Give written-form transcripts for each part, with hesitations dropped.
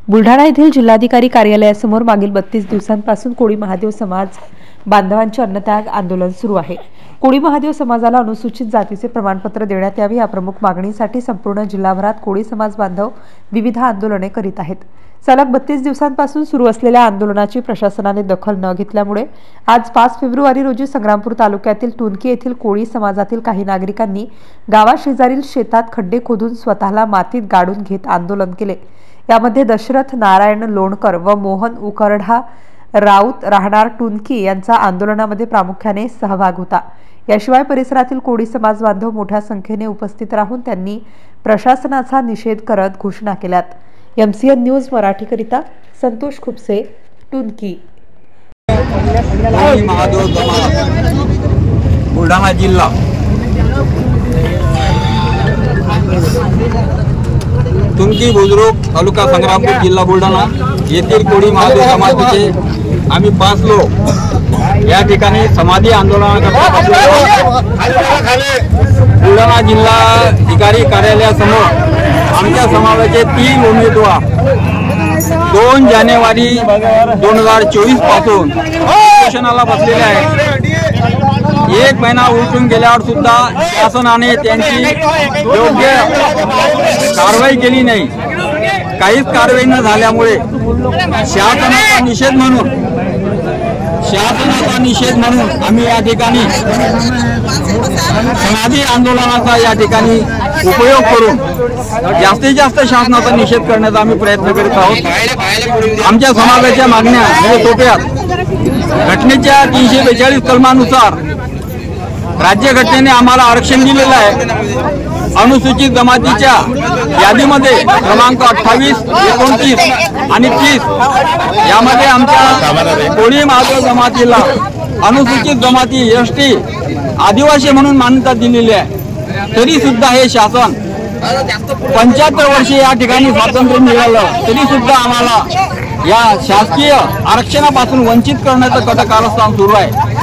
बुलढाणा येथील जिल्हाधिकारी कार्यालयासमोर मागील 32 दिवसांपासून कोळी महादेव समाज बांधवांचे अन्नत्याग आंदोलन सुरू आहे। कोळी महादेव समाजाला अनुसूचित जातीचे प्रमाणपत्र देण्यात यावे या प्रमुख मागणीसाठी संपूर्ण जिल्हाभरात कोळी समाज बांधव विविध आंदोलने करीत आहेत। सलग 32 दिवसांपासून सुरू असलेल्या आंदोलनाची प्रशासनाने दखल न घेतल्यामुळे आज 5 फेब्रुवारी रोजी संग्रामपूर तालुक्यातील टुनकी येथील कोळी समाजातील काही नागरिकांनी गावाशेजारील शेतात खड्डे खोदून स्वतःला मातीत गाडून घेत आंदोलन केले। यामध्ये दशरथ नारायण लोणकर व मोहन उकरढा राऊत राहणार टुनकी यांचा आंदोलनामध्ये प्रामुख्याने सहभाग होता। याशिवाय परिसरातील कोळी समाज बांधव मोठ्या संख्येने उपस्थित राहून त्यांनी प्रशासनाचा निषेध करत घोषणा केल्यात। MCN न्यूज मराठीकरिता संतोष खुपसे, टुनकी। महादेव बुलढाणा जिल्हा टुनकी बुद्रुक तालुका संग्रामपूर जिल्हा बुलढाणा येथील कोळी महादेव समाजाचे आम्ही 5 लोक या ठिकाणी समाधी आंदोलनाकरता बुलढाणा जिल्हाधिकारी कार्यालयासमोर आमच्या समाजाचे 3 उमेदवार 2 जानेवारी 2024 पासून उपोषणाला बसलेले आहेत। 1 महिना उलटून गेल्यावर सुद्धा शासनाने त्यांची योग्य कारवाई केली नाही। काहीच कारवाई न झाल्यामुळे शासनाचा निषेध म्हणून आम्ही या ठिकाणी समाधी आंदोलनाचा या ठिकाणी उपयोग करून जास्तीत जास्त शासनाचा निषेध करण्याचा आम्ही प्रयत्न करीत आहोत। आमच्या समाजाच्या मागण्या म्हणजे सोप्यात घटनेच्या 342 कलमानुसार राज्यघटनेने आम्हाला आरक्षण दिलेलं आहे। अनुसूचित जमातीच्या यादीमध्ये क्रमांक 28, 29 आणि 30 यामध्ये आमच्या कोळी महादेव जमातीला अनुसूचित जमाती ST आदिवासी म्हणून मान्यता दिलेली आहे। तरी सुद्धा हे शासन 75 वर्षे या ठिकाणी स्वातंत्र्य मिळालं तरी सुद्धा आम्हाला या शासकीय आरक्षणापासून वंचित करण्याचं कारस्थान सुरू आहे।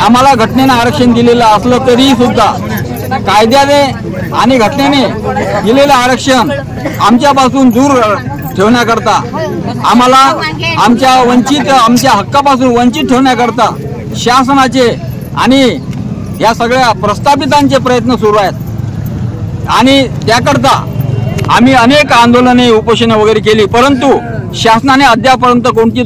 आम्हाला घटनेने आरक्षण दिलेलं असलं तरी सुद्धा कायद्याने आणि घटनेने दिलेलं आरक्षण आमच्यापासून दूर ठेवण्याकरता आम्हाला आमच्या हक्कापासून वंचित ठेवण्याकरता शासनाचे आणि या सगळ्या प्रस्थापितांचे प्रयत्न सुरू आहेत आणि त्याकरता आम्ही अनेक आंदोलने उपोषणे वगैरे केली, परंतु शासनाने अद्यापर्यंत कोणती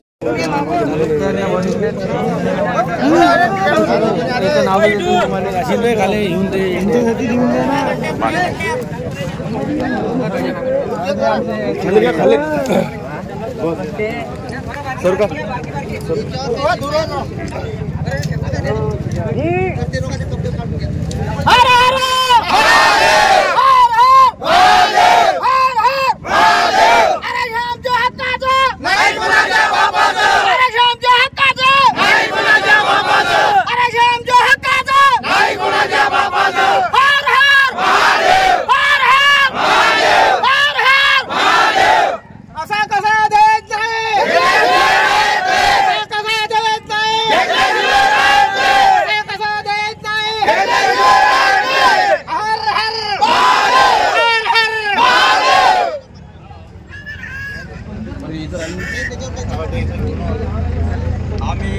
आम्ही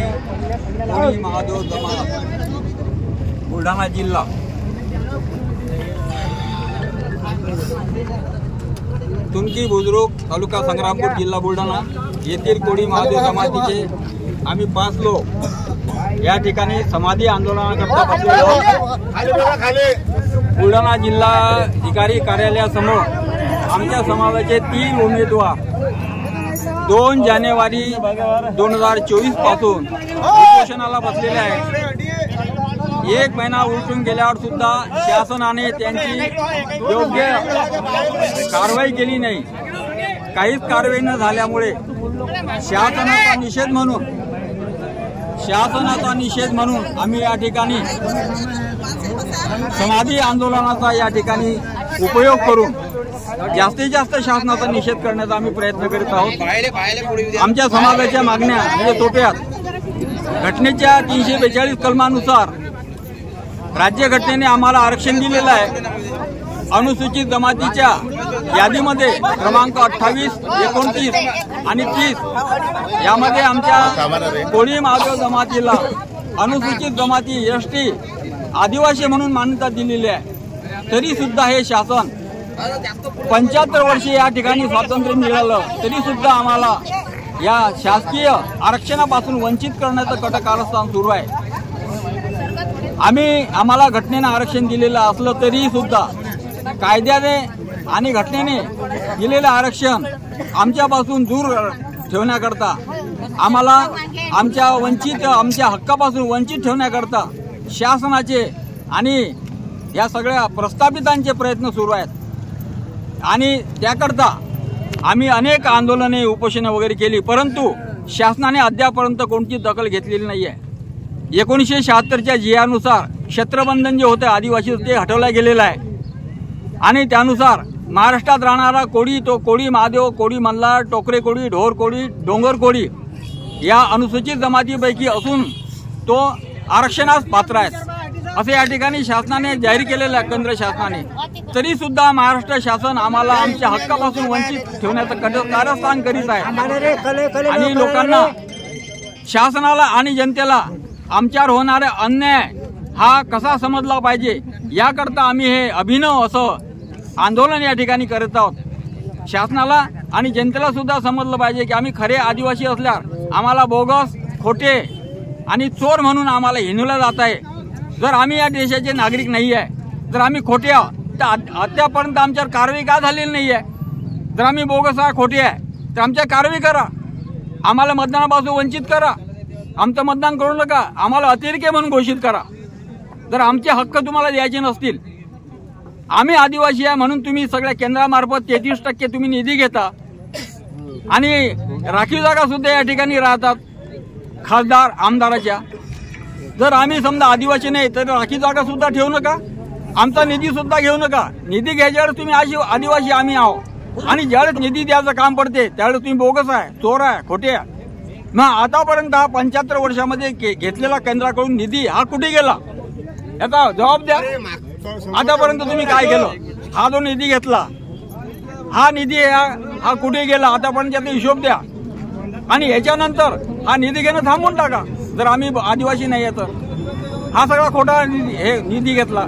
कोळी महादेव समाज बुलढाणा जिल्हा टुनकी बुद्रुक तालुका संग्रामपूर जिल्हा बुलढाणा येथील कोळी महादेव समाजाचे आम्ही 5 लोक या ठिकाणी समाधी आंदोलनाकरता बुलढाणा जिल्हाधिकारी कार्यालयासमोर आमच्या समाजाचे 3 उमेदवार 2 जानेवारी 2024 पासून उपोषणाला बसलेले आहेत। 1 महिना उलटून गेल्यावर सुद्धा शासनाने त्यांची योग्य कारवाई केली नाही। काहीच कारवाई न झाल्यामुळे शासनाचा निषेध म्हणून आम्ही या ठिकाणी समाधी आंदोलनाचा या ठिकाणी उपयोग करून जास्तीत जास्त शासनाचा निषेध करण्याचा आम्ही प्रयत्न करीत आहोत। आमच्या समाजाच्या मागण्या म्हणजे सोप्यात घटनेच्या 342 कलमानुसार राज्यघटनेने आम्हाला आरक्षण दिलेलं आहे। अनुसूचित जमातीच्या यादीमध्ये क्रमांक 28, 29 आणि 30 यामध्ये आमच्या कोळी महादेव जमातीला अनुसूचित जमाती एसटी आदिवासी म्हणून मान्यता दिलेली आहे। तरी सुद्धा हे शासन 75 वर्षे या ठिकाणी स्वातंत्र्य मिळालं तरी सुद्धा आम्हाला या शासकीय आरक्षणापासून वंचित करण्याचं कटकारस्थान सुरू आहे। आम्हाला घटनेनं आरक्षण दिलेलं असलं तरी सुद्धा कायद्याने आणि घटनेने दिलेलं आरक्षण आमच्यापासून दूर ठेवण्याकरता आम्हाला आमच्या हक्कापासून वंचित ठेवण्याकरता शासनाचे आणि या सगळ्या प्रस्थापितांचे प्रयत्न सुरू आहेत आणि त्याकरता आम्ही अनेक आंदोलने उपोषणे वगैरे केली परंतु शासनाने अद्यापर्यंत कोणती दखल घेतलेली नाही आहे। 1976च्या जियानुसार क्षेत्रबंधन जे होते आदिवासी ते हटवलं गेलेलं आहे आणि त्यानुसार महाराष्ट्रात राहणारा कोळी तो कोळी महादेव, कोळी मल्हार, टोकरे कोळी, ढोर कोळी, डोंगर कोळी या अनुसूचित जमातीपैकी असून तो आरक्षणास पात्र आहे असे या ठिकाणी शासनाने जाहीर केलेलं आहे केंद्र शासनाने। तरी सुद्धा महाराष्ट्र शासन आम्हाला आमच्या हक्कापासून वंचित ठेवण्याचं कारस्थान करीत आहे आणि लोकांना, शासनाला आणि जनतेला आमच्यावर होणारा अन्याय हा कसा समजला पाहिजे याकरता आम्ही हे अभिनव असं आंदोलन या ठिकाणी करत आहोत। शासनाला आणि जनतेला सुद्धा समजलं पाहिजे की आम्ही खरे आदिवासी असल्यावर आम्हाला बोगस, खोटे आणि चोर म्हणून आम्हाला हिणवलं जात आहे। जर आम्ही या देशाचे नागरिक नाही आहे, जर आम्ही खोटे आहोत तर अद्यापर्यंत आमच्यावर कारवाई का झालेली नाही आहे? जर आम्ही बोगस आहे, खोटे आहे तर आमच्या कारवाई करा, आम्हाला मतदानापासून वंचित करा, आमचं मतदान करू नका, आम्हाला अतिरेकी म्हणून घोषित करा। जर आमचे हक्क तुम्हाला द्यायचे नसतील, आम्ही आदिवासी आहे म्हणून तुम्ही सगळ्या केंद्रामार्फत 33% तुम्ही निधी घेता आणि राखीव जागा सुद्धा या ठिकाणी राहतात खासदार आमदाराच्या। जर आम्ही समजा आदिवासी नाही तर राखीव जागा सुद्धा ठेवू नका, आमचा निधी सुद्धा घेऊ नका। निधी घ्यायच्यावर तुम्ही आदिवासी आम्ही आहोत आणि ज्यावेळेस निधी द्यायचं काम पडते त्यावेळेस तुम्ही बोगस आहे, चोर आहे, खोटे आहे। मग आतापर्यंत हा 75 वर्षामध्ये घेतलेला केंद्राकडून निधी हा कुठे गेला याचा जबाब द्या। आतापर्यंत तुम्ही काय केलं? हा जो निधी घेतला हा निधी हा कुठे गेला आतापर्यंत याचा हिशोब द्या आणि याच्यानंतर हा निधी घेणं थांबवून टाका। जर आम्ही आदिवासी नाही आहे तर हा सगळा खोटा निधी घेतला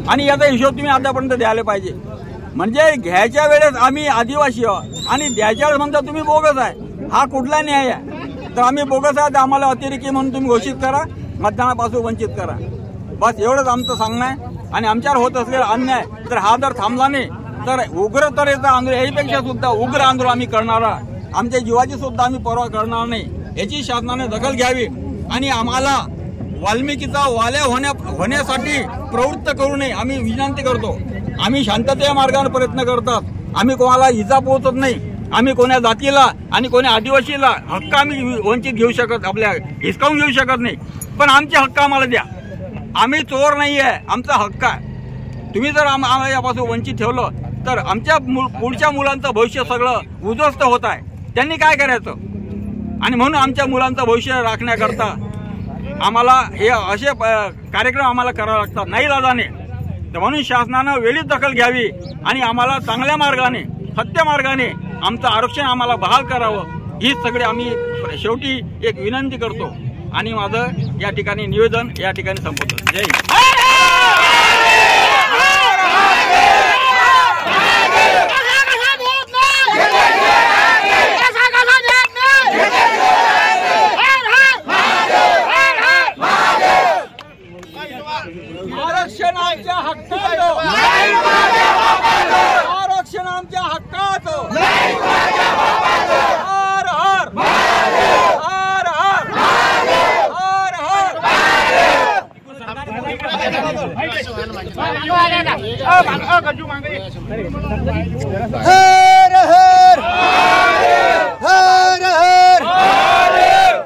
आणि याचा हिशोब तुम्ही आतापर्यंत द्यायला पाहिजे। म्हणजे घ्यायच्या वेळेस आम्ही आदिवासी आहोत आणि द्यायच्या वेळेस म्हणता तुम्ही बोगस आहे, हा कुठला न्याय आहे? तर आम्ही बोगस आहे तर आम्हाला अतिरेकी म्हणून तुम्ही घोषित करा, मतदानापासून वंचित करा। बस एवढंच आमचं सांगणं आहे आणि आमच्यावर होत असलेला अन्याय तर हा जर थांबला नाही तर उग्र तऱ्हेचं आंदोलन, याहीपेक्षा सुद्धा उग्र आंदोलन आम्ही करणारा, आमच्या जीवाची सुद्धा आम्ही पर्वा करणार नाही। याची शासनाने दखल घ्यावी आणि आम्हाला वाल्मिकीचा वाल्या होण्यासाठी प्रवृत्त करू नये आम्ही विनंती करतो। आम्ही शांततेच्या मार्गाने प्रयत्न करतात, आम्ही कोणाला इजा पोहोचत नाही, आम्ही कोण्या जातीला आणि कोण्या आदिवासीला हक्क आम्ही वंचित घेऊ शकत, आपल्या हिसकावून घेऊ शकत नाही, पण आमचे हक्क आम्हाला द्या। आम्ही चोर नाही आहे, आमचा हक्क आहे। तुम्ही जर आम्हाला यापासून वंचित ठेवलं तर आमच्या पुढच्या मुलांचं भविष्य सगळं उद्ध्वस्त होत आहे, त्यांनी काय करायचं? आणि म्हणून आमच्या मुलांचं भविष्य राखण्याकरता आम्हाला हे असे कार्यक्रम आम्हाला करावे लागतात नाही लाजाने। तर म्हणून शासनानं वेळीच दखल घ्यावी आणि आम्हाला चांगल्या मार्गाने, सत्य मार्गाने आमचं आरक्षण आम्हाला बहाल करावं, हीच सगळे आम्ही शेवटी एक विनंती करतो आणि माझं या ठिकाणी निवेदन या ठिकाणी संपवतो। जय हिंद। आरक्षण आमच्या हक्काचं, आरक्षण आमच्या हक्काचं। हर हर हर हर हर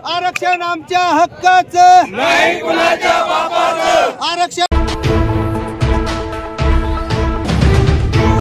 आरक्षण आमच्या हक्काचं, नाही कुणाच्या बापाचं। आरक्षण